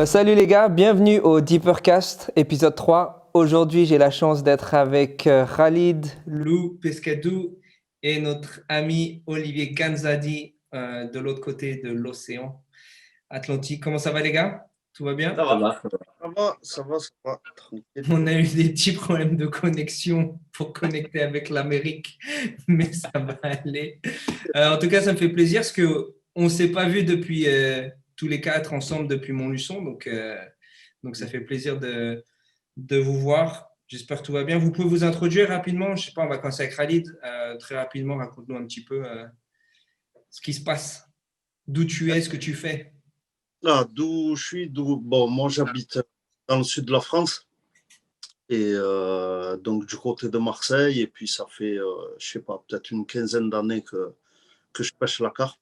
Salut les gars, bienvenue au Deepercast, épisode 3. Aujourd'hui, j'ai la chance d'être avec Khalid, Lou Pescadou et notre ami Olivier Ganzadi de l'autre côté de l'océan Atlantique. Comment ça va les gars? Tout va bien? Ça va. Ça va, tranquille. On a eu des petits problèmes de connexion pour connecter avec l'Amérique, mais ça va aller. En tout cas, ça me fait plaisir parce qu'on ne s'est pas vu depuis tous les quatre ensemble depuis Montluçon, donc ça fait plaisir de vous voir. J'espère que tout va bien. Vous pouvez vous introduire rapidement. Je ne sais pas, on va commencer avec Khalid. Très rapidement, raconte-nous un petit peu ce qui se passe, d'où tu es, ce que tu fais. D'où je suis, bon, moi j'habite dans le sud de la France et donc du côté de Marseille, et puis ça fait, je sais pas, peut-être une quinzaine d'années que je pêche la carpe,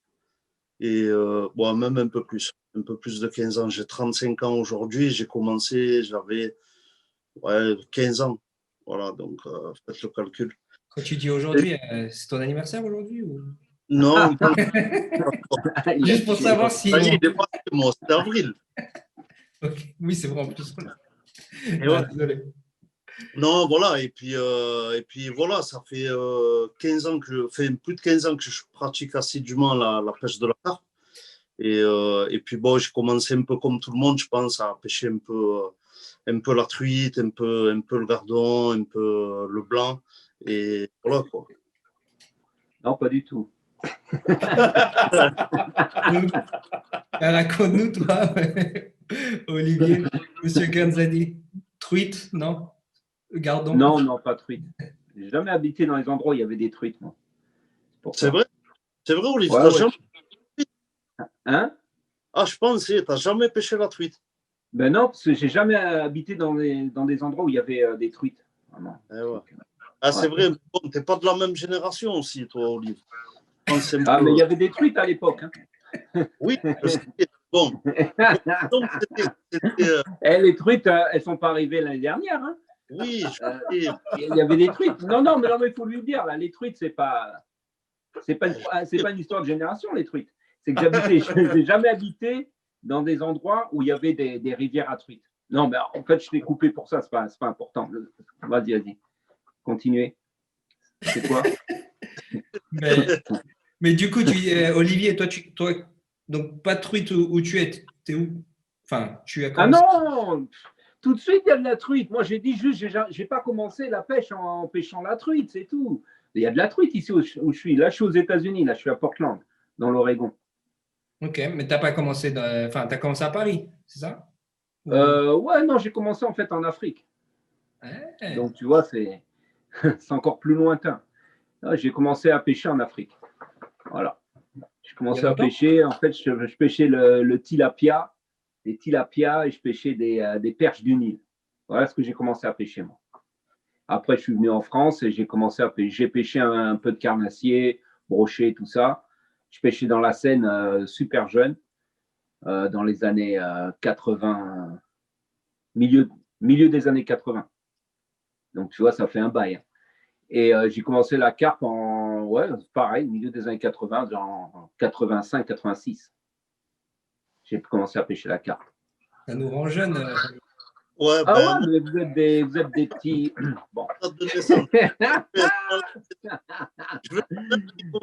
et bon, même un peu plus de 15 ans. J'ai 35 ans aujourd'hui, j'ai commencé, j'avais 15 ans, voilà, donc faites le calcul. Quand tu dis aujourd'hui, c'est ton anniversaire aujourd'hui ou... Non, Juste pour savoir si... ça y est, il est passé, moi, c'était avril. Okay. Oui, c'est vrai en plus. Et ouais. Désolé. Non, voilà, et puis voilà, ça fait 15 ans plus de 15 ans que je pratique assidûment la pêche de la carpe. Et puis bon, j'ai commencé un peu comme tout le monde, je pense, à pêcher un peu la truite, un peu le gardon, un peu le blanc, et voilà quoi. Non, pas du tout. Raconte-nous, toi, Olivier, Monsieur Ganzadi. Truite, non? Gardon? Non, pas truite. J'ai jamais habité dans les endroits où il y avait des truites, moi. C'est vrai? C'est vrai, Olivier? Ouais, Jamais... Hein? Ah, je pensais, t'as jamais pêché la truite? Ben non, parce que j'ai jamais habité dans des endroits où il y avait des truites. Vraiment. Eh ouais. Ah, c'est vrai, bon, t'es pas de la même génération aussi, toi, Olivier. Mais il y avait des truites à l'époque. Hein. Oui, je sais. Bon. Donc, Les truites, elles sont pas arrivées l'année dernière. Hein. Oui, il y avait des truites. Non, mais il faut lui dire, là, les truites, c'est pas une histoire de génération, les truites. C'est que je n'ai jamais habité dans des endroits où il y avait des rivières à truites. Non, mais en fait, je t'ai coupé pour ça, c'est pas important. Vas-y. Continuez. C'est quoi? mais du coup, Olivier, toi, donc pas de truite où tu es. T'es où? Enfin, tu as commencé. Ah non! Tout de suite, il y a de la truite. Moi, j'ai dit juste, j'ai pas commencé la pêche en pêchant la truite, c'est tout. Il y a de la truite ici où je suis. Là, je suis aux États-Unis, là, je suis à Portland, dans l'Oregon. Ok, mais t'as pas commencé enfin, t'as commencé à Paris, c'est ça? Ouais, non, j'ai commencé en fait en Afrique. Ouais. Donc, tu vois, c'est encore plus lointain. J'ai commencé à pêcher en Afrique. Voilà. J'ai commencé à pêcher. En fait, je pêchais le tilapia, les tilapias, et je pêchais des perches du Nil. Voilà ce que j'ai commencé à pêcher, moi. Après, je suis venu en France et j'ai commencé à pêcher. J'ai pêché un peu de carnassier, brochet, tout ça. Je pêchais dans la Seine super jeune, dans les années 80, milieu des années 80. Donc, tu vois, ça fait un bail. Et j'ai commencé la carpe pareil, milieu des années 80, en 85, 86. J'ai commencé à pêcher la carpe. Ça nous rend jeunes. Ouais, mais vous êtes des petits. Bon.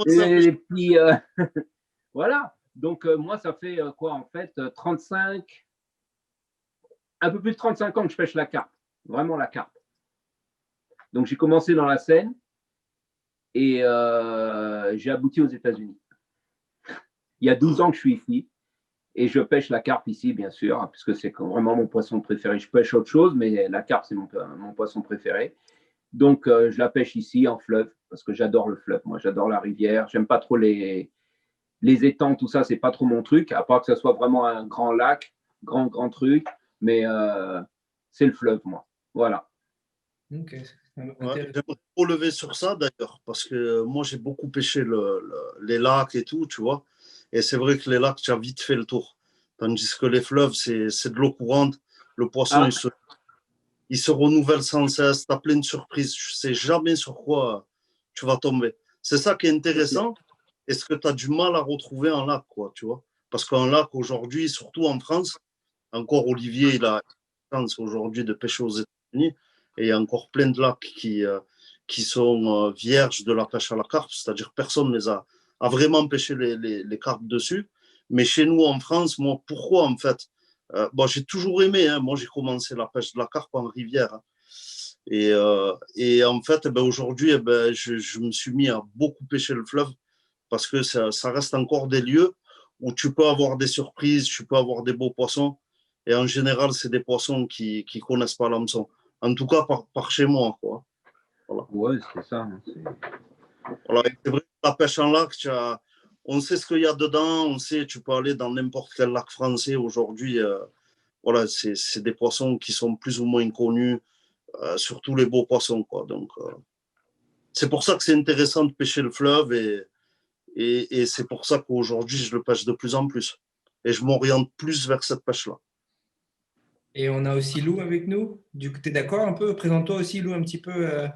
Les petits. Voilà. Donc, moi, ça fait quoi, en fait, 35, un peu plus de 35 ans que je pêche la carpe. Vraiment la carpe. Donc, j'ai commencé dans la Seine et j'ai abouti aux États-Unis. Il y a 12 ans que je suis ici. Et je pêche la carpe ici, bien sûr, puisque c'est vraiment mon poisson préféré. Je pêche autre chose, mais la carpe, c'est mon poisson préféré. Donc, je la pêche ici, en fleuve, parce que j'adore le fleuve. Moi, j'adore la rivière. J'aime pas trop les étangs, tout ça, c'est pas trop mon truc, à part que ça soit vraiment un grand lac, grand truc. Mais c'est le fleuve, moi. Voilà. Ok. J'aimerais relever sur ça, d'ailleurs, parce que moi, j'ai beaucoup pêché les lacs et tout, tu vois. Et c'est vrai que les lacs, tu as vite fait le tour. Tandis que les fleuves, c'est de l'eau courante. Le poisson, il se renouvelle sans cesse. Tu as plein de surprises. Tu ne sais jamais sur quoi tu vas tomber. C'est ça qui est intéressant. Et ce que tu as du mal à retrouver en lac, quoi, tu vois. Parce qu'un lac, aujourd'hui, surtout en France, encore Olivier, il a la chance aujourd'hui de pêcher aux États-Unis. Et il y a encore plein de lacs qui sont vierges de la pêche à la carpe, c'est-à-dire personne a vraiment pêché les carpes dessus. Mais chez nous en France, moi, pourquoi en fait bon, j'ai toujours aimé, hein, moi j'ai commencé la pêche de la carpe en rivière. Hein. Et en fait, ben, aujourd'hui, ben, je me suis mis à beaucoup pêcher le fleuve parce que ça reste encore des lieux où tu peux avoir des surprises, tu peux avoir des beaux poissons. Et en général, c'est des poissons qui ne connaissent pas l'hameçon. En tout cas, par chez moi. Quoi. Voilà. Ouais, c'est ça. Voilà. C'est vrai que la pêche en lac, on sait ce qu'il y a dedans, on sait, tu peux aller dans n'importe quel lac français aujourd'hui. Voilà, c'est des poissons qui sont plus ou moins connus, surtout les beaux poissons. Quoi. Donc, c'est pour ça que c'est intéressant de pêcher le fleuve et c'est pour ça qu'aujourd'hui, je le pêche de plus en plus. Et je m'oriente plus vers cette pêche-là. Et on a aussi Lou avec nous. Du coup, tu es d'accord un peu? Présente-toi aussi, Lou, un petit peu.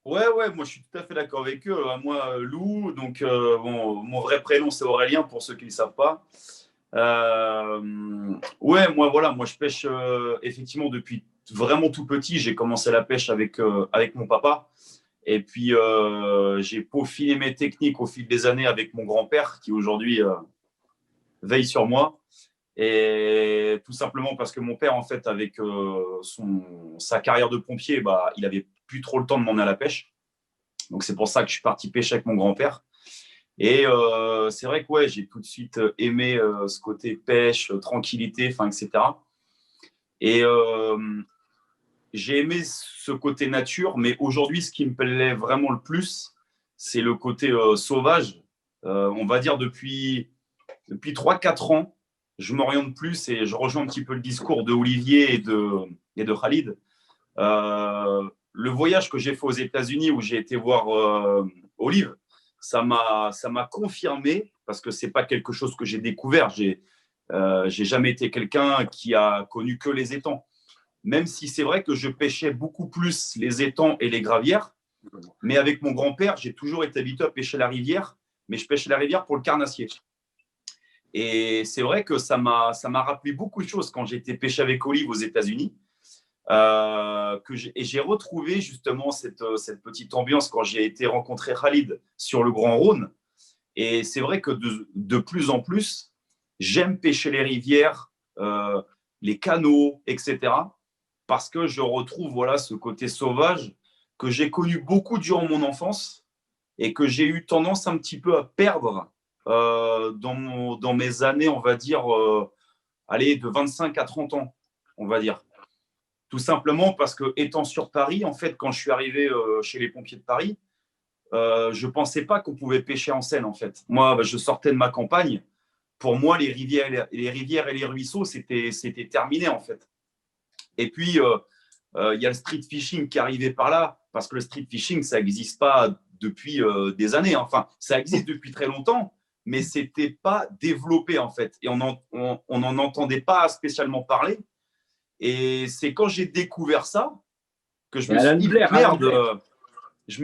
Ouais, moi je suis tout à fait d'accord avec eux. Moi, Lou, donc bon, mon vrai prénom c'est Aurélien pour ceux qui ne le savent pas. Ouais, moi je pêche effectivement depuis vraiment tout petit. J'ai commencé la pêche avec mon papa. Et puis j'ai peaufiné mes techniques au fil des années avec mon grand-père qui aujourd'hui veille sur moi. Et tout simplement parce que mon père, en fait, avec sa carrière de pompier, bah, il avait plus trop le temps de m'emmener à la pêche. Donc, c'est pour ça que je suis parti pêcher avec mon grand-père. Et c'est vrai que ouais, j'ai tout de suite aimé ce côté pêche, tranquillité, etc. Et j'ai aimé ce côté nature, mais aujourd'hui, ce qui me plaît vraiment le plus, c'est le côté sauvage. On va dire depuis 3-4 ans, je m'oriente plus et je rejoins un petit peu le discours de Olivier et de Khalid. Le voyage que j'ai fait aux États-Unis où j'ai été voir Olive, ça m'a confirmé parce que c'est pas quelque chose que j'ai découvert. J'ai jamais été quelqu'un qui a connu que les étangs. Même si c'est vrai que je pêchais beaucoup plus les étangs et les gravières, mais avec mon grand-père, j'ai toujours été habitué à pêcher la rivière, mais je pêchais la rivière pour le carnassier. Et c'est vrai que ça m'a rappelé beaucoup de choses quand j'étais pêché avec Olive aux États-Unis. Et j'ai retrouvé justement cette petite ambiance quand j'ai été rencontrer Khalid sur le Grand Rhône. Et c'est vrai que de plus en plus, j'aime pêcher les rivières, les canaux, etc. Parce que je retrouve voilà, ce côté sauvage que j'ai connu beaucoup durant mon enfance et que j'ai eu tendance un petit peu à perdre dans mes années, on va dire, de 25 à 30 ans, on va dire. Tout simplement parce que, étant sur Paris, en fait, quand je suis arrivé chez les pompiers de Paris, je ne pensais pas qu'on pouvait pêcher en Seine, en fait. Moi, je sortais de ma campagne. Pour moi, les rivières et les ruisseaux, c'était terminé, en fait. Et puis, il y a le street fishing qui est arrivé par là, parce que le street fishing, ça n'existe pas depuis des années. Enfin, ça existe depuis très longtemps, mais ce n'était pas développé, en fait. Et on n'en entendait pas spécialement parler. Et c'est quand j'ai découvert ça que je me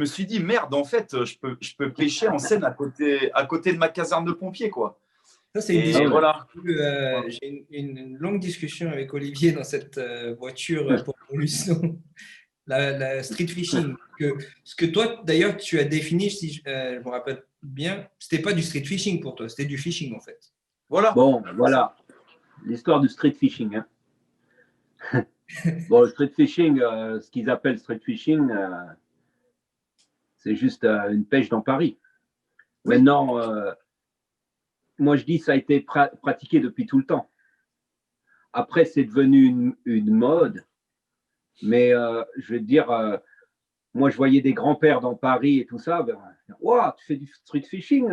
suis dit, merde, en fait, je peux pêcher en Seine à côté de ma caserne de pompiers, quoi. Ça, c'est une discussion. Voilà. J'ai une longue discussion avec Olivier dans cette voiture pour Luçon. La street fishing. Ce que toi, d'ailleurs, tu as défini, si je me rappelle bien, c'était pas du street fishing pour toi, c'était du fishing, en fait. Voilà. Bon, voilà. L'histoire du street fishing. Hein. Bon, le street fishing, ce qu'ils appellent street fishing, c'est juste une pêche dans Paris. Oui. Maintenant, moi je dis ça a été pratiqué depuis tout le temps. Après, c'est devenu une mode, mais je vais te dire, moi je voyais des grands-pères dans Paris et tout ça, wow, tu fais du street fishing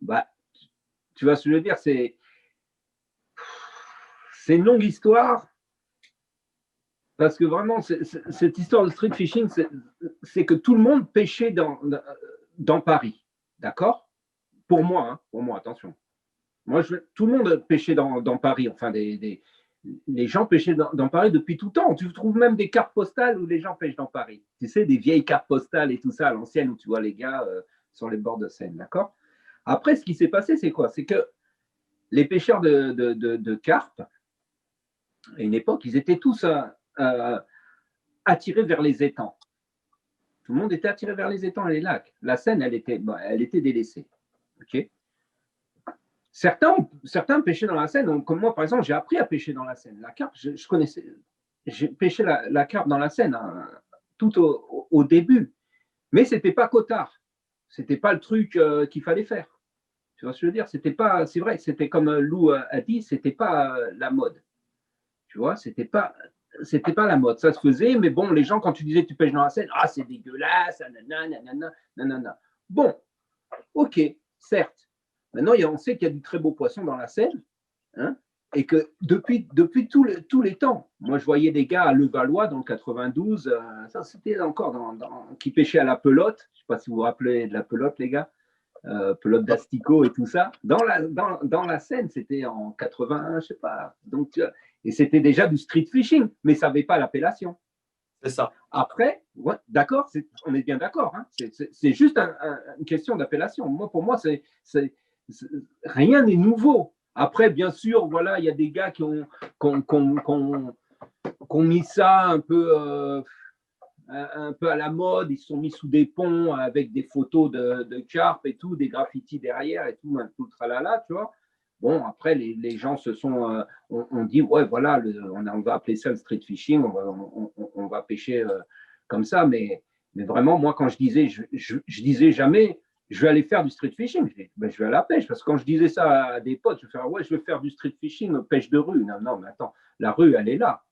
bah, tu vois ce que je veux dire, c'est une longue histoire. Parce que vraiment, cette histoire de street fishing, c'est que tout le monde pêchait dans Paris. D'accord? Pour moi, attention. Moi, tout le monde pêchait dans Paris. Enfin, les gens pêchaient dans Paris depuis tout temps. Tu trouves même des cartes postales où les gens pêchent dans Paris. Tu sais, des vieilles cartes postales et tout ça à l'ancienne où tu vois les gars sur les bords de Seine. D'accord? Après, ce qui s'est passé, c'est quoi? C'est que les pêcheurs de carpes, à une époque, ils étaient tous attirés vers les étangs. Tout le monde était attiré vers les étangs et les lacs. La Seine, elle était délaissée. Okay, certains pêchaient dans la Seine. Donc, comme moi, par exemple, j'ai appris à pêcher dans la Seine. La carpe, je connaissais. J'ai pêché la carpe dans la Seine tout au début. Mais ce n'était pas cotard. Ce n'était pas le truc qu'il fallait faire. Tu vois ce que je veux dire? C'était pas, c'est vrai, c'était comme Lou a dit, ce n'était pas la mode. Tu vois, c'était pas la mode. Ça se faisait, mais bon, les gens, quand tu disais tu pêches dans la Seine, ah, c'est dégueulasse, nanana. Bon, ok, certes. Maintenant, on sait qu'il y a du très beau poisson dans la Seine, hein, et que depuis tous les temps, moi, je voyais des gars à Levallois dans le 92, ça c'était encore qui pêchaient à la pelote. Je ne sais pas si vous vous rappelez de la pelote, les gars. Pelote d'asticot et tout ça. Dans la Seine, c'était en 81, je sais pas. Donc, et c'était déjà du street fishing, mais ça n'avait pas l'appellation. C'est ça. Après, ouais, d'accord, on est bien d'accord. Hein, c'est juste une question d'appellation. Pour moi, rien n'est nouveau. Après, bien sûr, voilà, il y a des gars qui ont mis ça un peu à la mode. Ils se sont mis sous des ponts avec des photos de carpe et tout, des graffitis derrière et tout le tralala, tu vois. Bon, après, les gens se sont. On dit, ouais, voilà, on va appeler ça le street fishing, on va pêcher comme ça. Mais vraiment, moi, quand je disais jamais, je vais aller faire du street fishing. Je vais à la pêche. Parce que quand je disais ça à des potes, je vais faire, ouais, je vais faire du street fishing, pêche de rue. Non, mais attends, la rue, elle est là.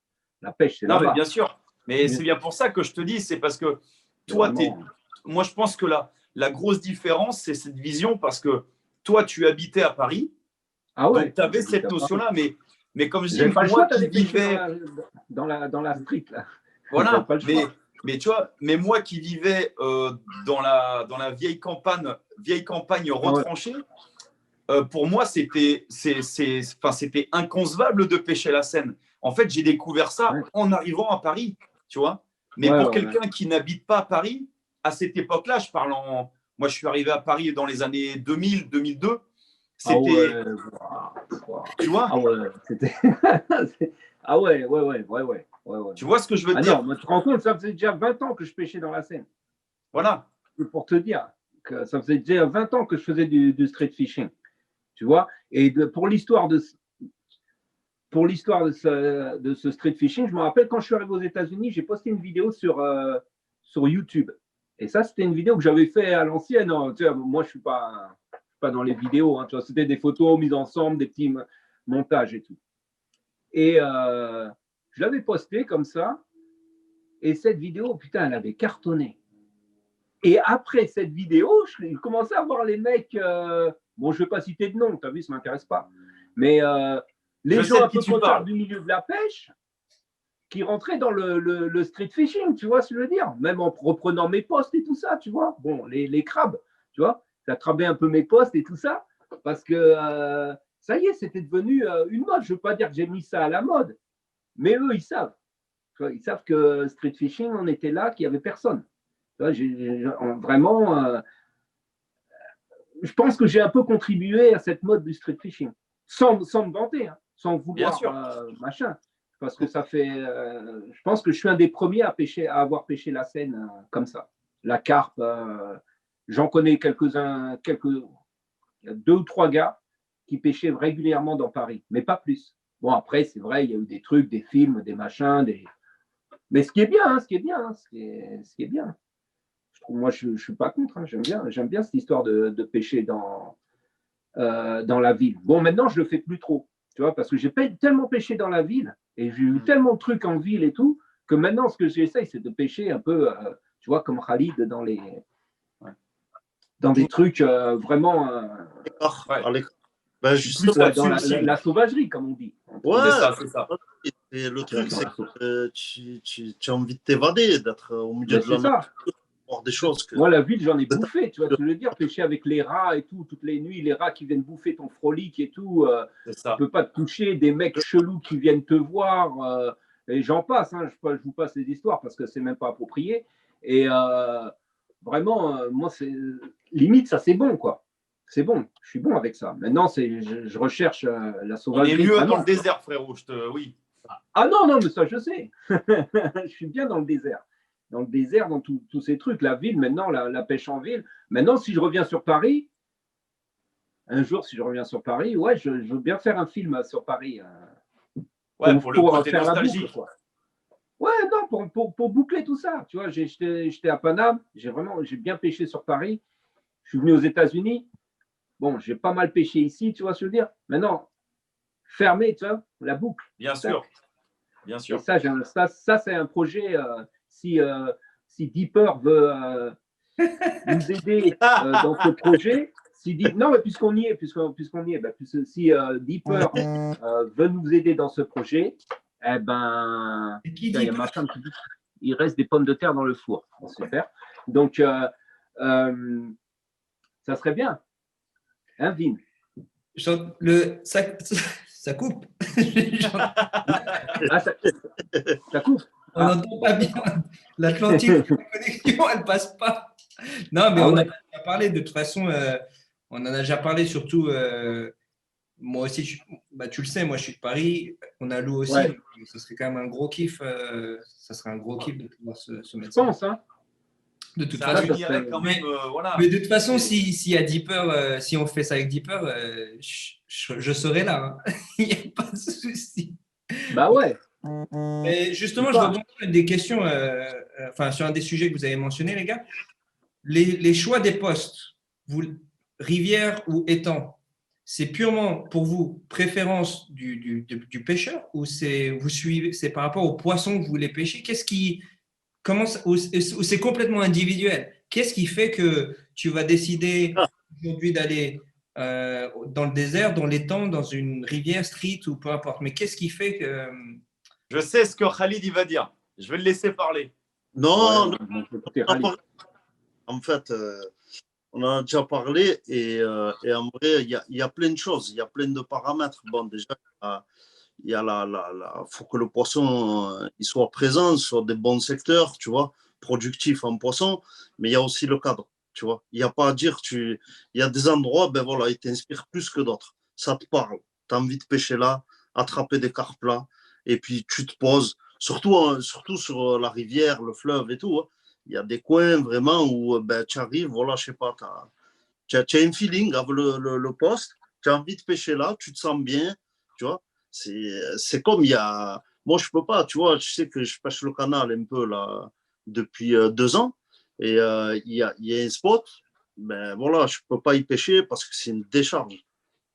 La pêche, c'est là-bas. Non, mais bien sûr. Mais c'est bien pour ça que je te dis, c'est parce que toi, moi, je pense que la grosse différence, c'est cette vision parce que toi, tu habitais à Paris. Ah ouais, donc, tu avais cette notion-là, mais comme je dis, moi qui vivais dans la street, là. Voilà, mais tu vois, mais moi qui vivais dans la vieille campagne retranchée, pour moi, c'était inconcevable de pêcher la Seine. En fait, j'ai découvert ça en arrivant à Paris, tu vois. Mais pour quelqu'un qui n'habite pas à Paris, à cette époque-là, moi, je suis arrivé à Paris dans les années 2000, 2002. C'était, tu vois. Ouais. Tu vois ce que je veux dire? Non, tu te rends compte, ça faisait déjà 20 ans que je pêchais dans la Seine. Voilà. Pour te dire que ça faisait déjà 20 ans que je faisais du street fishing. Tu vois. Et pour l'histoire de ce street fishing, je me rappelle quand je suis arrivé aux États-Unis, j'ai posté une vidéo sur YouTube. Et ça, c'était une vidéo que j'avais fait à l'ancienne. Tu vois, moi, je ne suis pas dans les vidéos. Hein, tu vois, c'était des photos mises ensemble, des petits montages et tout. Et je l'avais posté comme ça. Et cette vidéo, putain, elle avait cartonné. Et après cette vidéo, je commençais à voir les mecs. Bon, je ne vais pas citer de nom, tu as vu, ça ne m'intéresse pas. Mais les gens un peu potards du milieu de la pêche qui rentraient dans le street fishing, tu vois ce que je veux dire? Même en reprenant mes postes et tout ça, tu vois. Bon, les crabes, tu vois. J'attrapais un peu mes postes et tout ça. Parce que ça y est, c'était devenu une mode. Je ne veux pas dire que j'ai mis ça à la mode. Mais eux, ils savent. Ils savent que street fishing, on était là, qu'il n'y avait personne. Vraiment, je pense que j'ai un peu contribué à cette mode du street fishing. Sans me vanter, hein, sans vouloir machin. Parce que ça fait. Je pense que je suis un des premiers à avoir pêché la Seine comme ça. La carpe, j'en connais quelques-uns, il y a 2 ou 3 gars qui pêchaient régulièrement dans Paris, mais pas plus. Bon, après, c'est vrai, il y a eu des trucs, des films, des machins, mais ce qui est bien, ce qui est bien. Moi, je ne suis pas contre, hein, j'aime bien cette histoire de pêcher dans la ville. Bon, maintenant, je ne le fais plus trop, tu vois, parce que j'ai tellement pêché dans la ville et j'ai eu tellement de trucs en ville et tout, que maintenant, ce que j'essaye, c'est de pêcher un peu, tu vois, comme Khalid dans des trucs vraiment. Ben justement, dans la sauvagerie, comme on dit. Ouais, c'est ça. Et le truc, c'est que tu as envie de t'évader, d'être au milieu de la nature, voir des choses. Moi, la ville, j'en ai bouffé, tu vois ce que je veux dire, pêcher avec les rats et tout, toutes les nuits, les rats qui viennent bouffer ton frolic et tout, tu ne peux pas te toucher, des mecs chelous qui viennent te voir, et j'en passe, hein, je vous passe les histoires parce que c'est même pas approprié. Et vraiment, moi, limite, ça c'est bon, quoi. C'est bon, je suis bon avec ça. Maintenant, je recherche la sauvagerie. On est mieux dans le désert, frérot. Oui. Ah non, non, mais ça, je sais. Je suis bien dans le désert. Dans le désert, dans tous ces trucs. La ville, maintenant, la pêche en ville. Maintenant, si je reviens sur Paris, un jour, si je reviens sur Paris, ouais, je veux bien faire un film sur Paris. Ouais, pour le côté faire nostalgique. la boucle, quoi. Ouais, non, pour boucler tout ça. Tu vois, j'étais à Paname, j'ai bien pêché sur Paris. Je suis venu aux États-Unis. Bon, j'ai pas mal pêché ici, tu vois ce que je veux dire. Maintenant, fermer, tu vois, la boucle. Bien sûr. Bien sûr. Et ça c'est un projet. Si Deeper veut nous aider dans ce projet, non, mais puisqu'on y est, si Deeper veut nous aider dans ce projet, eh ben, il y a ma femme qui dit il reste des pommes de terre dans le four. Bon, super. Donc, ça serait bien. Hein, Vin? Ça coupe. Ah, ça coupe. On n'entend pas bien. L'Atlantique, la connexion, elle passe pas. Non, mais on en a déjà parlé. De toute façon, on en a déjà parlé. Surtout, moi aussi, tu le sais, moi, je suis de Paris. On a Lou aussi. Ouais. Donc, ce serait quand même un gros kiff. Ça serait un gros kiff de pouvoir se mettre. Je pense, hein. De toute Ça façon, unirait quand même, voilà. Mais de toute façon, s'il y a Deeper, si on fait ça avec Deeper, je serai là. Hein. Il n'y a pas de souci. Bah ouais. Et justement, je rebondis sur des questions, sur un des sujets que vous avez mentionné, les gars. Les choix des postes, rivière ou étang, c'est purement pour vous préférence du pêcheur ou c'est par rapport aux poissons que vous voulez pêcher? Ou c'est complètement individuel? Qu'est-ce qui fait que tu vas décider aujourd'hui d'aller dans le désert, dans l'étang, dans une rivière, street ou peu importe? Mais qu'est-ce qui fait que… Je sais ce que Khalid il va dire. Je vais le laisser parler. Non, Ouais, non. En fait, on en a déjà parlé et en vrai, il y a plein de choses, il y a plein de paramètres. Bon, déjà, il y a faut que le poisson il soit présent sur des bons secteurs, tu vois, productif en poisson, mais il y a aussi le cadre, tu vois. Il n'y a pas à dire, il y a des endroits, ben voilà, ils t'inspirent plus que d'autres. Ça te parle, tu as envie de pêcher là, attraper des carpes là, et puis tu te poses, surtout sur la rivière, le fleuve et tout. Hein. Il y a des coins vraiment où ben, tu arrives, voilà, je sais pas, tu as un feeling avec le poste, tu as envie de pêcher là, tu te sens bien, tu vois. C'est comme il y a. Moi, je peux pas, tu vois, je sais que je pêche le canal un peu là depuis 2 ans et il y a un spot, ben voilà, je peux pas y pêcher parce que c'est une décharge,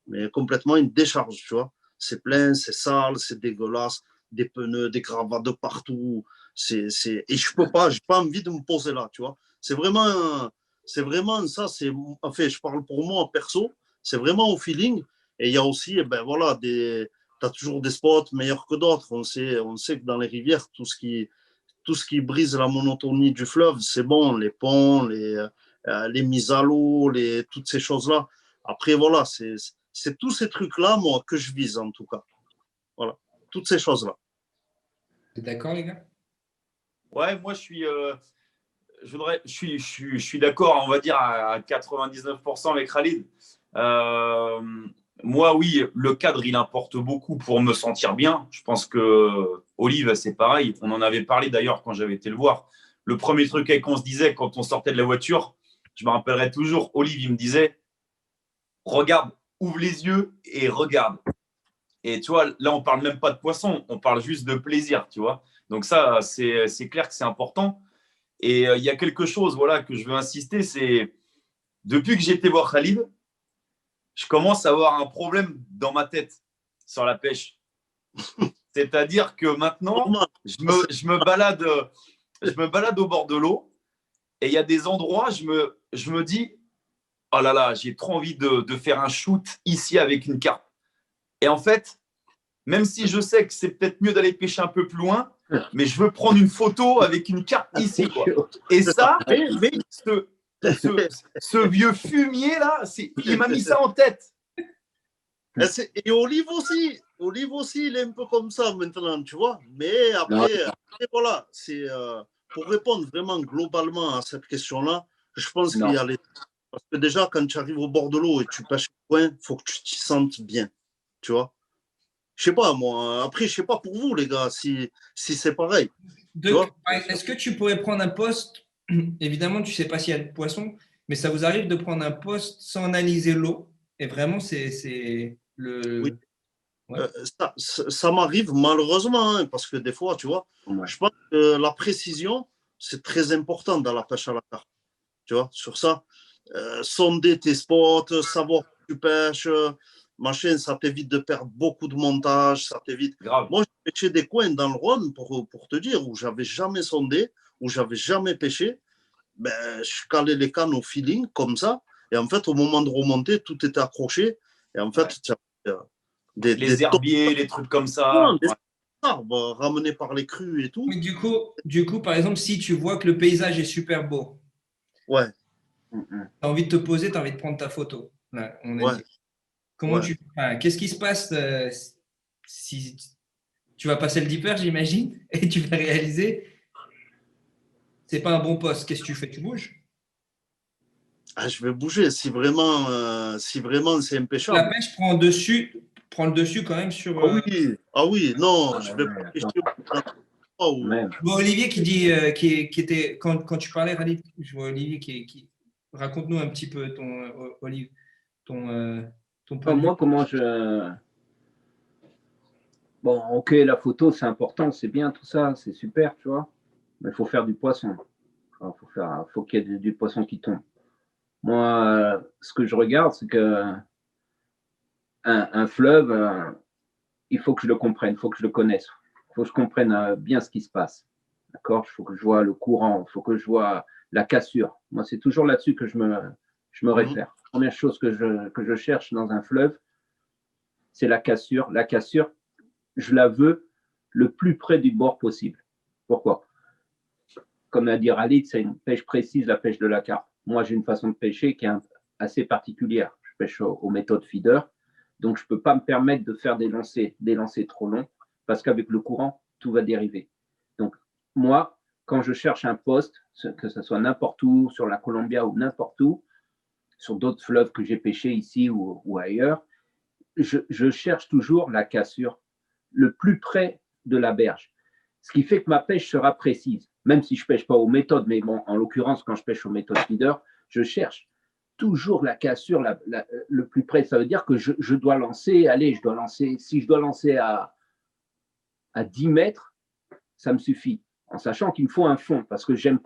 mais complètement une décharge, tu vois. C'est plein, c'est sale, c'est dégueulasse, des pneus, des gravats de partout. Et je peux pas, j'ai pas envie de me poser là, tu vois. C'est vraiment ça, en fait, je parle pour moi perso, c'est vraiment au feeling. Et il y a aussi, eh ben voilà, tu as toujours des spots meilleurs que d'autres. On sait que dans les rivières, tout ce qui brise la monotonie du fleuve, c'est bon, les ponts, les mises à l'eau, toutes ces choses-là. Après, voilà, c'est tous ces trucs-là, moi, que je vise en tout cas. Voilà, toutes ces choses-là. T'es d'accord, les gars? Ouais, moi, je suis d'accord, on va dire, à 99% avec Khalid. Moi, oui, le cadre, il importe beaucoup pour me sentir bien. Je pense que Olive, c'est pareil. On en avait parlé d'ailleurs quand j'avais été le voir. Le premier truc qu'on se disait quand on sortait de la voiture, je me rappellerai toujours, Olive, il me disait, regarde, ouvre les yeux et regarde. Et tu vois, là, on parle même pas de poisson, on parle juste de plaisir, tu vois. Donc ça, c'est clair que c'est important. Et il y a quelque chose, voilà, que je veux insister, c'est depuis que j'ai été voir Khalid, je commence à avoir un problème dans ma tête sur la pêche. C'est-à-dire que maintenant, je me balade au bord de l'eau et il y a des endroits, je me dis, oh là là, j'ai trop envie de faire un shoot ici avec une carpe. Et en fait, même si je sais que c'est peut-être mieux d'aller pêcher un peu plus loin, mais je veux prendre une photo avec une carpe ici, quoi. Et ça, ce vieux fumier là, il m'a mis ça en tête. Et Olive aussi, il est un peu comme ça maintenant, tu vois. Mais après, voilà, c'est pour répondre vraiment globalement à cette question-là, je pense qu'il y a parce que déjà, quand tu arrives au bord de l'eau et tu pêches le coin, il faut que tu t'y sentes bien, tu vois. Je sais pas, moi. Après, je sais pas pour vous, les gars, si c'est pareil. Est-ce que tu pourrais prendre un poste, évidemment, tu ne sais pas s'il y a de poisson, mais ça vous arrive de prendre un poste sans analyser l'eau, et vraiment, c'est Oui. le… Ouais. Ça m'arrive malheureusement, hein, parce que des fois, tu vois, je pense que la précision, c'est très important dans la pêche à la carpe. Tu vois, sur ça, sonder tes spots, savoir où tu pêches, machin, ça t'évite de perdre beaucoup de montage, ça t'évite. Grave. Moi, j'ai pêché des coins dans le Rhône, pour te dire, où j'avais jamais sondé, où j'avais jamais pêché. Ben, je calais les cannes au feeling, comme ça. Et en fait, au moment de remonter, tout était accroché. Et en fait, tu as Les herbiers, les trucs comme ça. des arbres ramenés par les crues et tout. Mais du coup, par exemple, si tu vois que le paysage est super beau, Ouais, tu as envie de te poser, tu as envie de prendre ta photo. Là, on a ouais, dit. Comment ouais. qu'est-ce qui se passe si tu vas passer le dipper, j'imagine, et tu vas réaliser c'est pas un bon poste. Qu'est-ce que tu fais? Tu bouges? Ah, je vais bouger si vraiment, c'est La impêchable. pêche prend le dessus quand même sur. Ah oui, non, je vais pas pêcher ou- Même. Je vois Olivier qui dit, qui était, quand tu parlais, Khalid, je vois Olivier raconte-nous un petit peu Olivier, ton point de vue. Moi, comment je. Bon, ok, la photo, c'est important, c'est bien tout ça, c'est super, tu vois. Mais il faut faire du poisson. Faut qu'il y ait du poisson qui tombe. Moi, ce que je regarde, c'est que un fleuve, il faut que je le comprenne, il faut que je le connaisse. Il faut que je comprenne bien ce qui se passe. D'accord? Il faut que je vois le courant, il faut que je vois la cassure. Moi, c'est toujours là-dessus que je me réfère. Première chose que je cherche dans un fleuve, c'est la cassure. La cassure, je la veux le plus près du bord possible. Pourquoi? Comme l'a dit Khalid, c'est une pêche précise, la pêche de la carpe. Moi, j'ai une façon de pêcher qui est assez particulière. Je pêche aux méthodes feeder, donc je ne peux pas me permettre de faire des lancers trop longs, parce qu'avec le courant, tout va dériver. Donc, moi, quand je cherche un poste, que ce soit n'importe où, sur la Columbia ou n'importe où, sur d'autres fleuves que j'ai pêchés ici ou ailleurs, je cherche toujours la cassure le plus près de la berge. Ce qui fait que ma pêche sera précise, même si je ne pêche pas aux méthodes, mais bon, en l'occurrence, quand je pêche aux méthodes feeder, je cherche toujours la cassure le plus près. Ça veut dire que je dois lancer, si je dois lancer à 10 mètres, ça me suffit, en sachant qu'il me faut un fond, parce que j'aime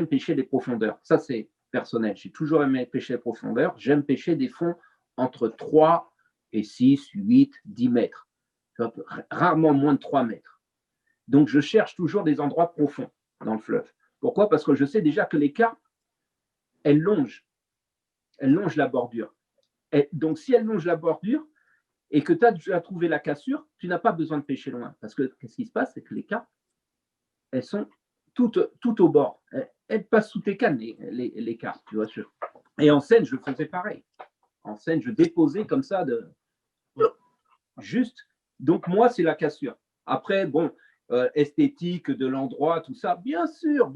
pêcher des profondeurs. Ça, c'est personnel. J'ai toujours aimé pêcher les profondeurs. J'aime pêcher des fonds entre 3 et 6, 8, 10 mètres. Rarement moins de 3 mètres. Donc, je cherche toujours des endroits profonds dans le fleuve. Pourquoi? Parce que je sais déjà que les carpes, elles longent la bordure. Donc, si elles longent la bordure et que tu as déjà trouvé la cassure, tu n'as pas besoin de pêcher loin. Parce que qu'est-ce qui se passe? C'est que les carpes, elles sont toutes au bord. Elles passent sous tes cannes, les carpes. Tu vois. Et en Seine, je faisais pareil. En Seine, je déposais comme ça juste. Donc, moi, c'est la cassure. Après, bon, esthétique de l'endroit, tout ça, bien sûr,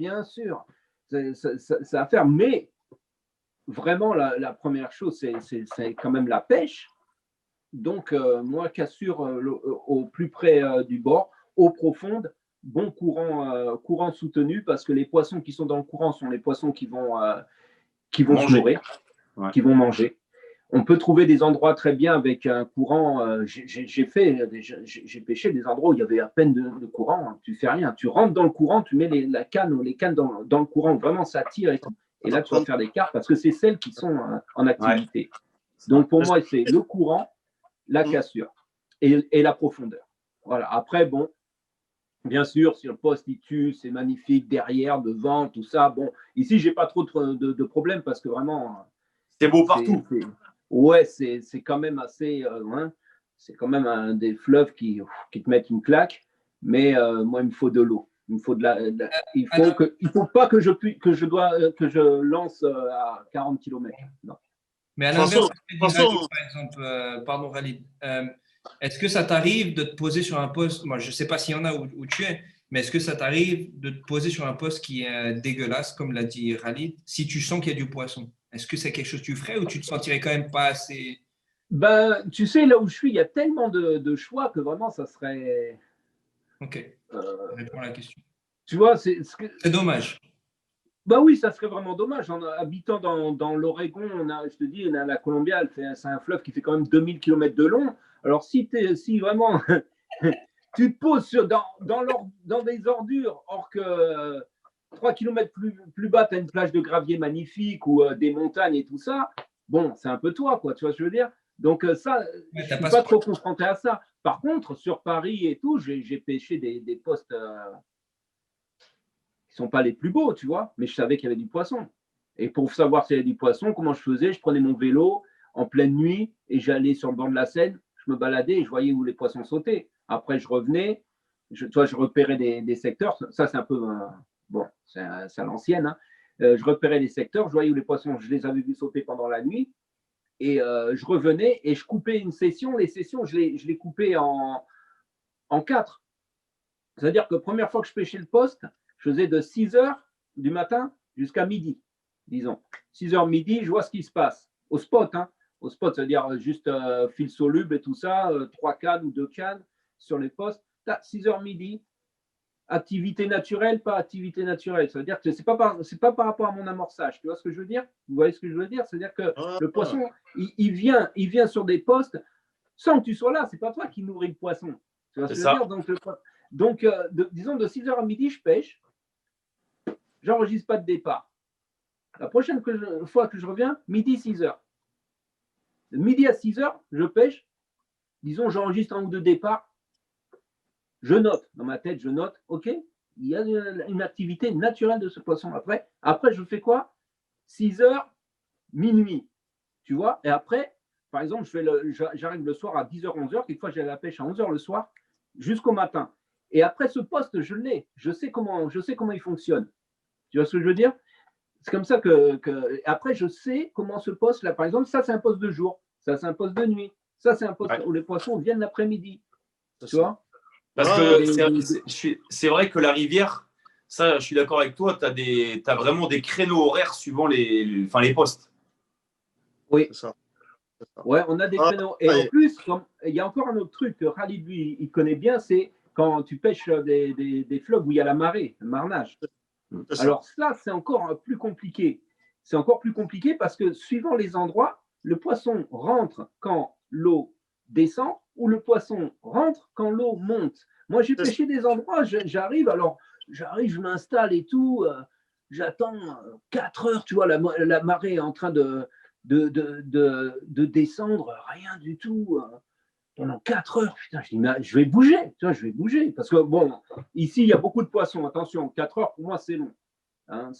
ça à faire. Mais vraiment, la première chose, c'est quand même la pêche. Donc, moi, cassure au plus près du bord, eau profonde, bon courant soutenu, parce que les poissons qui sont dans le courant sont les poissons qui vont se nourrir, qui vont manger. On peut trouver des endroits très bien avec un courant. J'ai pêché des endroits où il y avait à peine de courant. Tu fais rien. Tu rentres dans le courant, tu mets la canne ou les cannes dans le courant. Vraiment, ça tire et tout. Et là, tu vas faire des carpes parce que c'est celles qui sont en activité. Donc, pour moi, c'est le courant, la cassure et la profondeur. Voilà. Après, bon, bien sûr, si le poste il tue, c'est magnifique, derrière, devant, tout ça. Bon, ici, j'ai pas trop de problèmes parce que vraiment. C'est beau partout. Ouais, c'est quand même assez. C'est quand même un des fleuves qui te mettent une claque. Mais moi, il me faut de l'eau. Il me faut il faut pas que je lance à 40 km. Non. Mais à l'inverse, par exemple, pardon Khalid, est-ce que ça t'arrive de te poser sur un poste, moi je ne sais pas s'il y en a où tu es, mais est-ce que ça t'arrive de te poser sur un poste qui est dégueulasse, comme l'a dit Khalid, si tu sens qu'il y a du poisson? Est-ce que c'est quelque chose que tu ferais ou tu te sentirais quand même pas assez? Ben, tu sais, là où je suis, il y a tellement de choix que vraiment, ça serait. Ok, réponds à la question. Tu vois, c'est dommage. Bah oui, ça serait vraiment dommage. En habitant dans l'Oregon, je te dis, on a la Columbia, c'est un fleuve qui fait quand même 2000 km de long. Alors, si vraiment tu te poses dans des ordures, or que 3 km plus bas, tu as une plage de gravier magnifique ou des montagnes et tout ça, bon, c'est un peu toi, quoi, tu vois ce que je veux dire? Donc, ça, je ne suis pas trop confronté à ça. Par contre, sur Paris et tout, j'ai pêché des postes qui sont pas les plus beaux, tu vois, mais je savais qu'il y avait du poisson. Et pour savoir s'il y avait du poisson, comment je faisais? Je prenais mon vélo en pleine nuit et j'allais sur le bord de la Seine, je me baladais et je voyais où les poissons sautaient. Après, je revenais, je repérais des secteurs. Ça, c'est un peu, bon, c'est à l'ancienne. Hein. Je repérais les secteurs, je voyais où les poissons, je les avais vus sauter pendant la nuit. Et je revenais et je coupais une session. Les sessions, je les coupais en 4. C'est-à-dire que la première fois que je pêchais le poste, je faisais de 6 heures du matin jusqu'à midi, disons. 6 heures midi, je vois ce qui se passe. Au spot, hein. Au spot, c'est-à-dire juste fil soluble et tout ça, 3 cannes ou 2 cannes sur les postes. 6 heures midi, activité naturelle, pas activité naturelle. Ça veut dire que ce n'est pas par rapport à mon amorçage. Tu vois ce que je veux dire? Vous voyez ce que je veux dire? C'est-à-dire que le poisson, il vient sur des postes sans que tu sois là. Ce n'est pas toi qui nourris le poisson. Tu vois ce que je veux dire? Donc, disons, de 6h à midi, je pêche. J'enregistre pas de départ. La prochaine fois que je reviens, midi, 6h. De midi à 6h, je pêche. Disons, j'enregistre un ou deux départs. Je note. Dans ma tête, je note. OK, il y a une activité naturelle de ce poisson. Après je fais quoi? 6h, minuit. Tu vois? Et après, par exemple, j'arrive le soir à 10h, 11h. Quelquefois, j'ai la pêche à 11h le soir jusqu'au matin. Et après ce poste, je l'ai. Je sais comment il fonctionne. Tu vois ce que je veux dire? C'est comme ça que après, je sais comment ce poste-là, par exemple, ça, c'est un poste de jour. Ça, c'est un poste de nuit. Ça, c'est un poste où les poissons viennent l'après-midi. Tu vois? Parce que c'est vrai que la rivière, ça, je suis d'accord avec toi, tu as vraiment des créneaux horaires suivant les postes. Oui. C'est ça. Ouais, on a des créneaux. Et en plus, il y a encore un autre truc que Khalid, lui, il connaît bien, c'est quand tu pêches des fleuves où il y a la marée, le marnage. Alors ça, c'est encore plus compliqué. C'est encore plus compliqué parce que suivant les endroits, le poisson rentre quand l'eau descend ou le poisson rentre quand l'eau monte. Moi, j'ai pêché des endroits, j'arrive, je m'installe et tout, j'attends 4 heures, tu vois, la marée est en train de descendre, rien du tout. Pendant 4 heures, putain, je dis, je vais bouger, tu vois, je vais bouger. Parce que, bon, ici, il y a beaucoup de poissons, attention, 4 heures, pour moi, c'est long. Hein,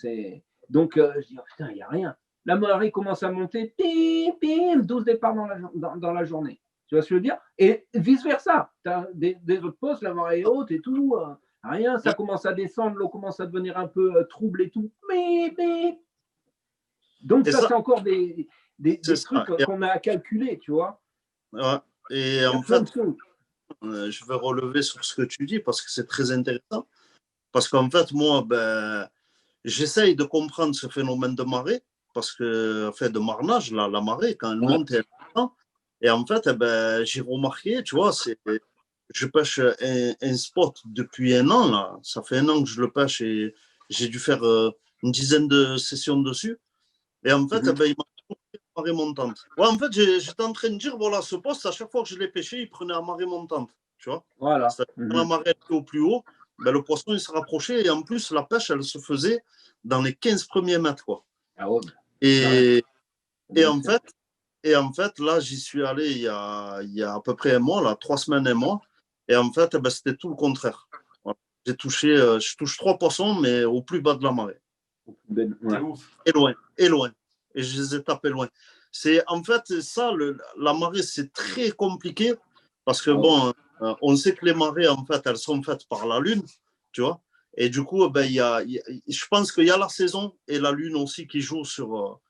donc, je dis, oh, putain, il n'y a rien. La marée commence à monter, pim, pim, 12 départs dans la journée. Tu vois ce que je veux dire? Et vice-versa. Tu as des autres postes, la marée est haute et tout, rien, ça commence à descendre, l'eau commence à devenir un peu trouble et tout. Donc, ça, c'est encore des trucs qu'on a à calculer, tu vois. Ouais. Et en fait, je vais relever sur ce que tu dis parce que c'est très intéressant. Parce qu'en fait, moi, j'essaye de comprendre ce phénomène de marée, parce que, en fait, de marnage, la marée, quand elle monte, elle descend. Et en fait, j'ai remarqué, tu vois, je pêche un spot depuis un an, là. Ça fait un an que je le pêche et j'ai dû faire une dizaine de sessions dessus. Et en fait, il m'a pris la marée montante. Ouais, en fait, j'étais en train de dire, voilà, ce poste, à chaque fois que je l'ai pêché, il prenait la marée montante, tu vois. Voilà. Quand la marée était au plus haut, le poisson, il se rapprochait et en plus, la pêche, elle se faisait dans les 15 premiers mètres, quoi. Ah ouais. Et en fait, là, j'y suis allé il y a à peu près un mois, là, 3 semaines, un mois. Et en fait, c'était tout le contraire. Voilà. Je touche 3 poissons, mais au plus bas de la marée. Ouais. Et loin. Et je les ai tapés loin. En fait, ça, la marée, c'est très compliqué parce que, bon, on sait que les marées, en fait, elles sont faites par la Lune, tu vois. Et du coup, je pense qu'il y a la saison et la Lune aussi qui joue sur.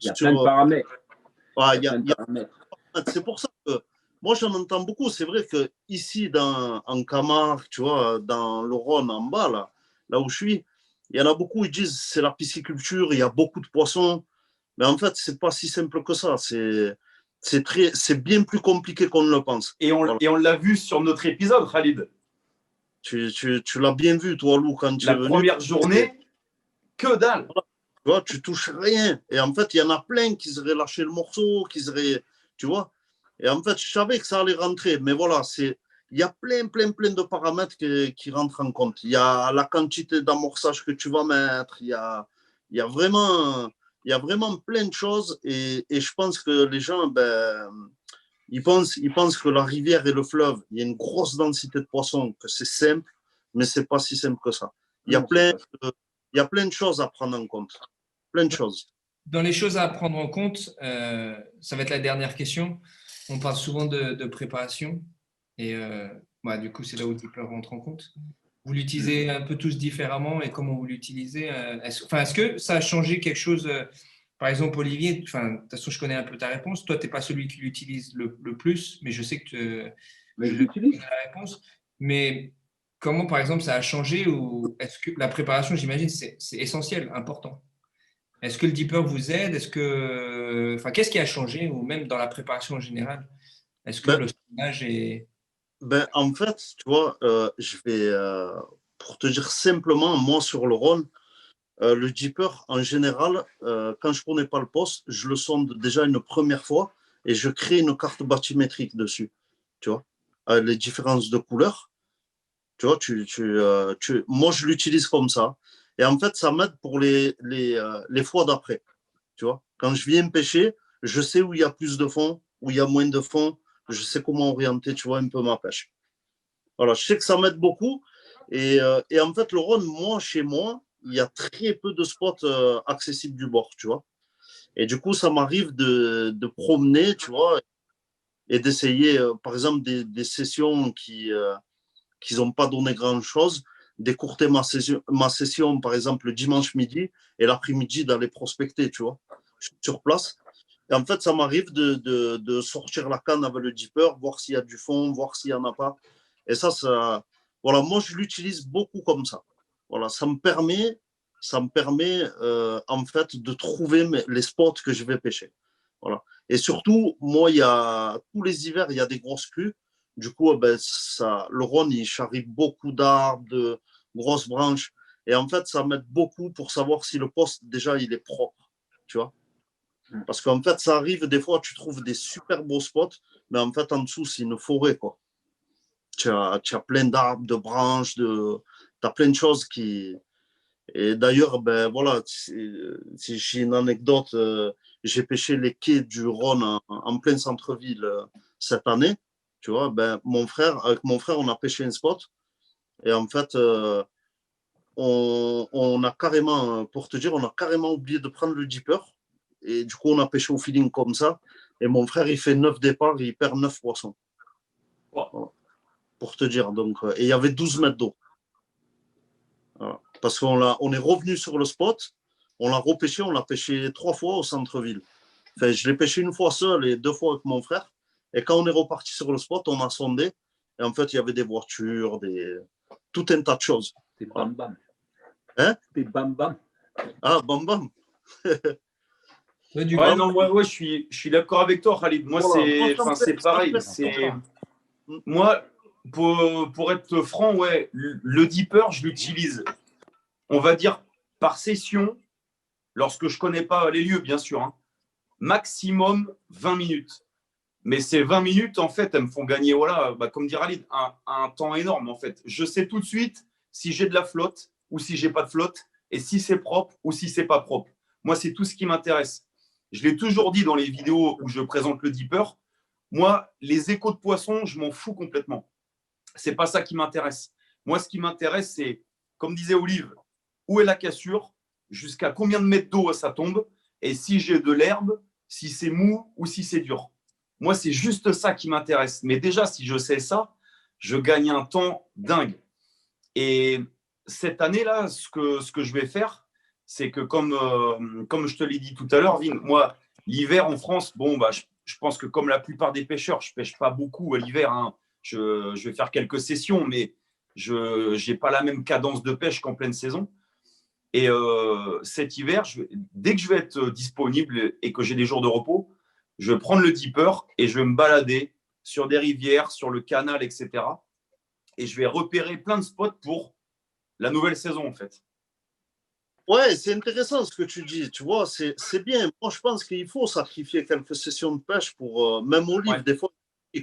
Il y a plein de paramètres. C'est pour ça que moi, j'en entends beaucoup. C'est vrai qu'ici, en Camargue, tu vois, dans le Rhône, en bas, là où je suis, il y en a beaucoup, ils disent c'est la pisciculture, il y a beaucoup de poissons. Mais en fait, c'est pas si simple que ça. c'est bien plus compliqué qu'on ne le pense. Et on l'a vu sur notre épisode, Khalid. Tu l'as bien vu, toi, Lou, quand tu es venu. La première journée, que dalle. Tu vois, tu touches rien. Et en fait, il y en a plein qui seraient lâché le morceau, qui seraient, tu vois. Et en fait, je savais que ça allait rentrer. Mais voilà, il y a plein de paramètres qui rentrent en compte. Il y a la quantité d'amorçage que tu vas mettre. Il y a vraiment plein de choses. Et je pense que les gens, ils pensent que la rivière et le fleuve, il y a une grosse densité de poissons, que c'est simple, mais c'est pas si simple que ça. Il y a plein de choses à prendre en compte. Plein de choses. Dans les choses à prendre en compte, ça va être la dernière question. On parle souvent de préparation et du coup, c'est là où le dipper rentre en compte. Vous l'utilisez un peu tous différemment et comment vous l'utilisez est-ce que ça a changé quelque chose par exemple, Olivier, de toute façon, je connais un peu ta réponse. Toi, tu n'es pas celui qui l'utilise le plus, mais je sais que je l'utilise. La réponse. Mais comment, par exemple, ça a changé ou est-ce que la préparation, j'imagine, c'est essentiel, important. Est-ce que le dipper vous aide? Qu'est-ce qui a changé ou même dans la préparation en général? Est-ce que le sondage est… En fait, tu vois, je vais, pour te dire simplement, moi, sur le rôle, le dipper, en général, quand je ne connais pas le poste, je le sonde déjà une première fois et je crée une carte bathymétrique dessus, tu vois, les différences de couleurs. Tu vois, moi, je l'utilise comme ça. Et en fait, ça m'aide pour les fois d'après. Tu vois, quand je viens pêcher, je sais où il y a plus de fond, où il y a moins de fond. Je sais comment orienter, tu vois, un peu ma pêche. Voilà, je sais que ça m'aide beaucoup. Et en fait, le Rhône, moi, chez moi, il y a très peu de spots accessibles du bord, tu vois. Et du coup, ça m'arrive de promener, tu vois, et d'essayer, par exemple, des sessions qui n'ont pas donné grand-chose, d'écourter ma session, par exemple, le dimanche midi, et l'après-midi d'aller prospecter, tu vois, sur place. Et en fait, ça m'arrive de sortir la canne avec le dipper, voir s'il y a du fond, voir s'il n'y en a pas. Et ça, voilà, moi, je l'utilise beaucoup comme ça. Voilà, ça me permet en fait, de trouver les spots que je vais pêcher. Voilà. Et surtout, moi, tous les hivers, il y a des grosses crues. Du coup, le Rhône, il charrie beaucoup d'arbres, de grosses branches. Et en fait, ça m'aide beaucoup pour savoir si le poste, déjà, il est propre. Tu vois? Parce qu'en fait, ça arrive, des fois, tu trouves des super beaux spots, mais en fait, en dessous, c'est une forêt, quoi. Tu as plein d'arbres, de branches, tu as plein de choses qui… Et d'ailleurs, voilà, si j'ai une anecdote, j'ai pêché les quais du Rhône en plein centre-ville cette année. Tu vois, avec mon frère, on a pêché un spot. Et en fait, on a carrément, pour te dire, on a carrément oublié de prendre le dipper. Et du coup, on a pêché au feeling comme ça. Et mon frère, il fait 9 départs, il perd 9 poissons. Voilà. Pour te dire. Donc, et il y avait 12 mètres d'eau. Voilà. Parce qu'on est revenu sur le spot, on l'a repêché, on l'a pêché 3 fois au centre-ville. Enfin, je l'ai pêché une fois seul et 2 fois avec mon frère. Et quand on est reparti sur le spot, on a sondé. Et en fait, il y avait des voitures, tout un tas de choses. C'est bam bam. Hein? C'est bam bam. Ah, bam bam. Je suis d'accord avec toi, Khalid. Moi, voilà, c'est pareil. Moi, pour être franc, ouais, le dipper, je l'utilise, on va dire, par session, lorsque je ne connais pas les lieux, bien sûr. Hein, maximum 20 minutes. Mais ces 20 minutes, en fait, elles me font gagner, voilà, comme dit Khalid, un temps énorme, en fait. Je sais tout de suite si j'ai de la flotte ou si j'ai pas de flotte, et si c'est propre ou si c'est pas propre. Moi, c'est tout ce qui m'intéresse. Je l'ai toujours dit dans les vidéos où je présente le dipper. Moi, les échos de poissons, je m'en fous complètement. C'est pas ça qui m'intéresse. Moi, ce qui m'intéresse, c'est, comme disait Olive, où est la cassure, jusqu'à combien de mètres d'eau ça tombe, et si j'ai de l'herbe, si c'est mou ou si c'est dur. Moi, c'est juste ça qui m'intéresse. Mais déjà, si je sais ça, je gagne un temps dingue. Et cette année-là, ce que je vais faire, c'est que comme je te l'ai dit tout à l'heure, Vin, moi, l'hiver en France, je pense que comme la plupart des pêcheurs, je ne pêche pas beaucoup à l'hiver. Hein. Je vais faire quelques sessions, mais je n'ai pas la même cadence de pêche qu'en pleine saison. Et cet hiver, dès que je vais être disponible et que j'ai des jours de repos, je vais prendre le dipper et je vais me balader sur des rivières, sur le canal, etc. Et je vais repérer plein de spots pour la nouvelle saison, en fait. Ouais, c'est intéressant ce que tu dis, tu vois, c'est bien. Moi, je pense qu'il faut sacrifier quelques sessions de pêche pour, même Olive, des fois,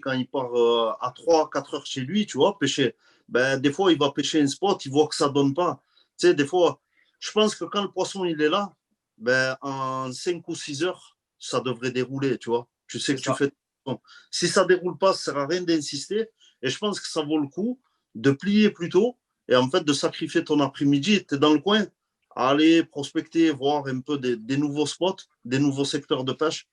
quand il part à 3-4 heures chez lui, tu vois, pêcher, ben, des fois, il va pêcher un spot, il voit que ça ne donne pas. Tu sais, des fois, je pense que quand le poisson, il est là, ben, en 5 ou 6 heures, ça devrait dérouler, tu vois. Tu sais que tu fais. Si ça ne déroule pas, ça ne sert à rien d'insister. Et je pense que ça vaut le coup de plier plus tôt et en fait de sacrifier ton après-midi. Tu es dans le coin, aller prospecter, voir un peu des nouveaux spots, des nouveaux secteurs de pêche.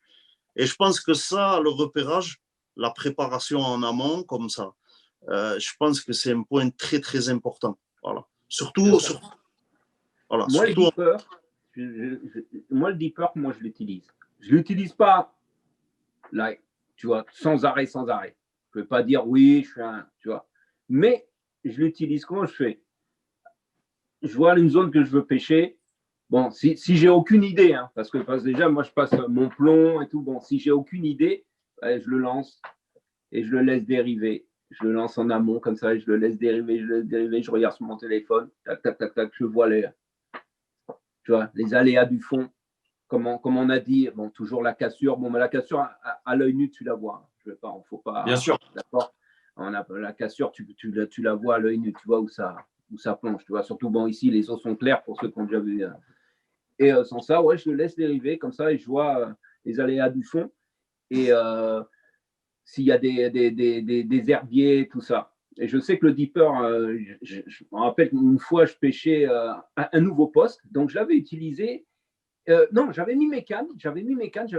Et je pense que ça, le repérage, la préparation en amont, comme ça, je pense que c'est un point très, très important. Voilà. Surtout, voilà, moi, surtout... le dipper, moi, je l'utilise. Je ne l'utilise pas, là, tu vois, sans arrêt, sans arrêt. Je ne peux pas dire oui, je suis un, tu vois. Mais je l'utilise. Comment je fais? Je vois une zone que je veux pêcher. Bon, si j'ai aucune idée, hein, parce que déjà, moi, je passe mon plomb et tout. Bon, si j'ai aucune idée, je le lance et je le laisse dériver. Je le lance en amont comme ça, et je le laisse dériver, je regarde sur mon téléphone, tac, tac, tac, tac, je vois les aléas du fond. Comme on a dit, bon, toujours la cassure. Bon, mais la cassure, à l'œil nu, tu la vois. Je vais pas, faut pas. Bien sûr. D'accord. La cassure, tu la vois à l'œil nu, tu vois où ça plonge. Tu vois, surtout, bon, ici, les eaux sont claires pour ceux qui ont déjà vu. Et sans ça, ouais, je le laisse dériver comme ça et je vois les aléas du fond. Et s'il y a des herbiers, tout ça. Et je sais que le dipper, je me rappelle une fois, je pêchais un nouveau poste, donc je l'avais utilisé. Non, j'avais mis mes cannes, j'avais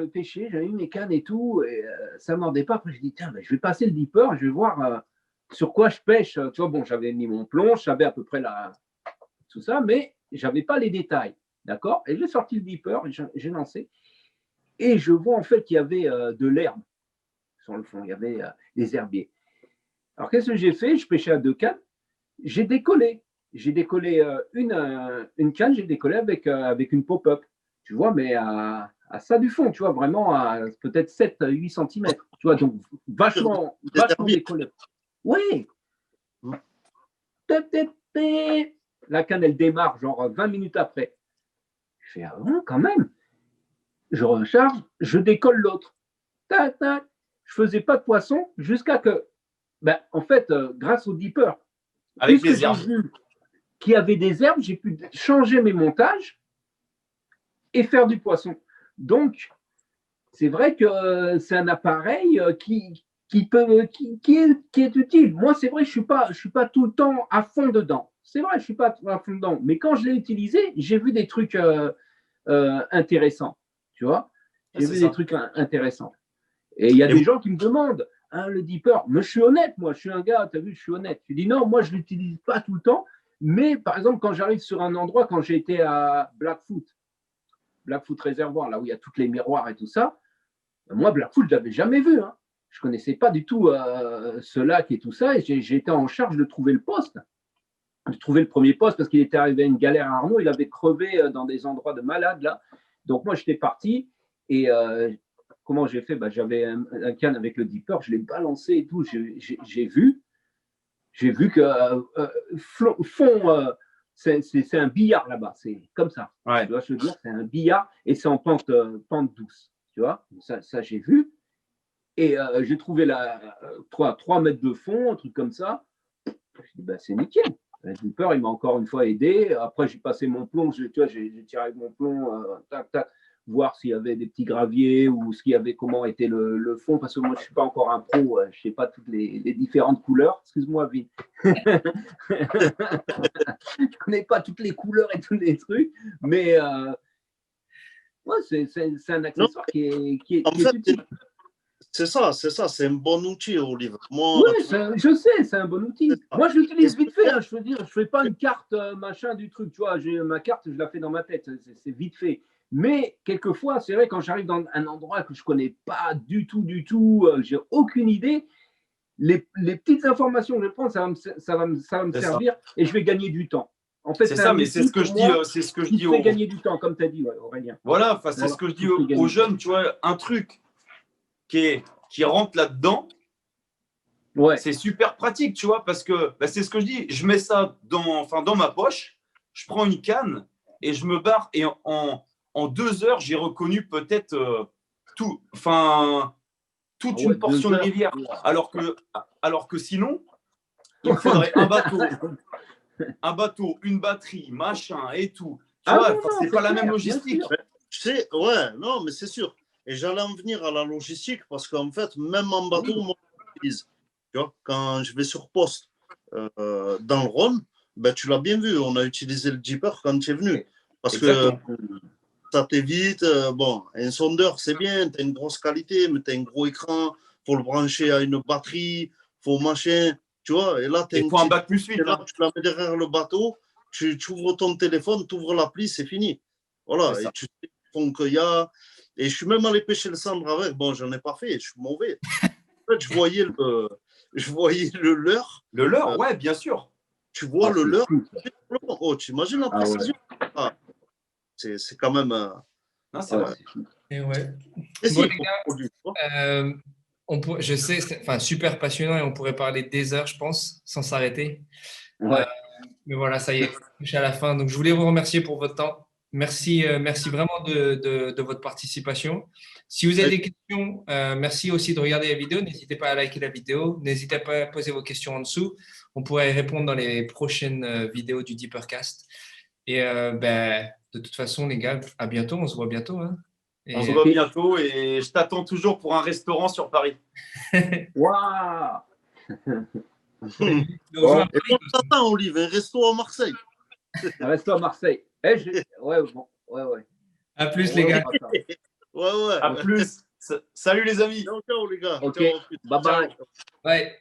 pêché, j'avais mis mes cannes et tout, et ça ne mordait pas. Après, je dis, tiens, je vais passer le dipper, je vais voir sur quoi je pêche. Tu vois, bon, j'avais mis mon plomb, je savais à peu près tout ça, mais je n'avais pas les détails. D'accord? Et j'ai sorti le dipper, j'ai lancé, et je vois en fait qu'il y avait de l'herbe sur le fond, il y avait des herbiers. Alors, qu'est-ce que j'ai fait? Je pêchais à 2 cannes, j'ai décollé. J'ai décollé une canne, j'ai décollé avec une pop-up. Tu vois, mais à ça du fond, tu vois, vraiment à peut-être 7-8 cm. Tu vois, donc vachement décollé. Oui. La canne, elle démarre genre 20 minutes après. Je fais, ah bon, quand même. Je recharge, je décolle l'autre. Tac, tac. Je faisais pas de poisson jusqu'à que, en fait, grâce au dipper, avec les herbes, qu'il y avait des herbes, j'ai pu changer mes montages et faire du poisson. Donc, c'est vrai que c'est un appareil qui est utile. Moi, c'est vrai, je suis pas tout le temps à fond dedans. C'est vrai, je suis pas à fond dedans. Mais quand je l'ai utilisé, j'ai vu des trucs intéressants. Tu vois, j'ai vu des trucs intéressants. Et il y a des gens qui me demandent, hein, le dipper. Mais je suis honnête, moi, je suis un gars, tu as vu, je suis honnête. Je dis non, moi, je ne l'utilise pas tout le temps. Mais par exemple, quand j'arrive sur un endroit, quand j'ai été à Blackfoot Réservoir, là où il y a toutes les miroirs et tout ça, moi, Blackfoot, je ne l'avais jamais vu. Hein. Je ne connaissais pas du tout ce lac et tout ça. Et j'ai été en charge de trouver le poste. J'ai trouvé le premier poste parce qu'il était arrivé à une galère à Arnaud. Il avait crevé dans des endroits de malade, là. Donc, moi, j'étais parti. Et comment j'ai fait? J'avais un canne avec le dipper. Je l'ai balancé et tout. J'ai vu que fond... c'est un billard là-bas, c'est comme ça. Ouais. Tu vois, je veux dire, c'est un billard et c'est en pente douce. Tu vois, ça j'ai vu. Et j'ai trouvé 3 mètres de fond, un truc comme ça. Je me dis, c'est nickel. Le dipper, il m'a encore une fois aidé. Après, j'ai passé mon plomb, j'ai tiré avec mon plomb, tac, tac, voir s'il y avait des petits graviers ou comment était le fond, parce que moi, je ne suis pas encore un pro, je ne sais pas toutes les différentes couleurs. Excuse-moi, Vin. Je ne connais pas toutes les couleurs et tous les trucs, mais ouais, c'est un accessoire qui est utile. C'est ça, c'est un bon outil, Olive. Oui, je sais, c'est un bon outil. Moi, je l'utilise vite fait. Hein, je veux dire, je fais pas une carte machin du truc. Tu vois, ma carte, je la fais dans ma tête. C'est vite fait. Mais quelquefois, c'est vrai, quand j'arrive dans un endroit que je connais pas du tout, j'ai aucune idée. Les petites informations que je prends, ça va me servir et je vais gagner du temps. En fait, c'est ça, mais c'est ce que je dis. C'est ce que je dis gagner du temps, comme tu as dit, Aurélien. Voilà, c'est ce que je dis aux jeunes. Tu vois, un truc. qui rentre là-dedans, Ouais. c'est super pratique, tu vois, parce que bah, c'est ce que je dis. Je mets ça dans ma poche, je prends une canne et je me barre. Et en 2 heures, j'ai reconnu peut-être toute une portion de rivière. Alors que sinon, il me faudrait un bateau, une batterie, machin et tout. Tu vois, c'est pas la même logistique. Tu sais, ouais, non, mais c'est sûr. Et j'allais en venir à la logistique parce qu'en fait, même en bateau, moi, j'utilise. Tu vois, quand je vais sur poste dans le Rhône, ben, tu l'as bien vu, on a utilisé le Jeeper quand tu es venu. Parce Exactement. que ça t'évite. Bon, un sondeur, c'est bien, tu as une grosse qualité, mais tu as un gros écran, faut le brancher à une batterie, faut machin. Tu vois, et là, tu as Il faut un bac plus 8. là, tu la mets derrière le bateau, tu ouvres ton téléphone, tu ouvres l'appli, c'est fini. Voilà, et tu sais qu'il y a. Et je suis même allé pêcher le cendre avec. Bon, j'en ai pas fait, je suis mauvais. En fait, je voyais le leurre. Le leurre, ouais, bien sûr. Tu vois le leurre. Oh, tu imagines la précision. C'est quand même. Non, c'est vrai. Et ouais. Et Bon, si, les gars, je sais, c'est super passionnant et on pourrait parler des heures, je pense, sans s'arrêter. Ouais. Mais voilà, ça y est, on touche à la fin. Donc, je voulais vous remercier pour votre temps. Merci vraiment de votre participation. Si vous avez des questions, merci aussi de regarder la vidéo. N'hésitez pas à liker la vidéo. N'hésitez pas à poser vos questions en dessous. On pourrait y répondre dans les prochaines vidéos du Deepercast. Et de toute façon, les gars, à bientôt. On se voit bientôt. Hein. On se voit bientôt et je t'attends toujours pour un restaurant sur Paris. Waouh. Bon. Et on t'attend, Olive, un resto à Marseille. Un resto à Marseille. Ouais, bon. Ouais. À plus, les gars. Ouais. À plus. Salut, les amis. Ciao, les gars. Ok. Ciao. Bye bye. Ouais.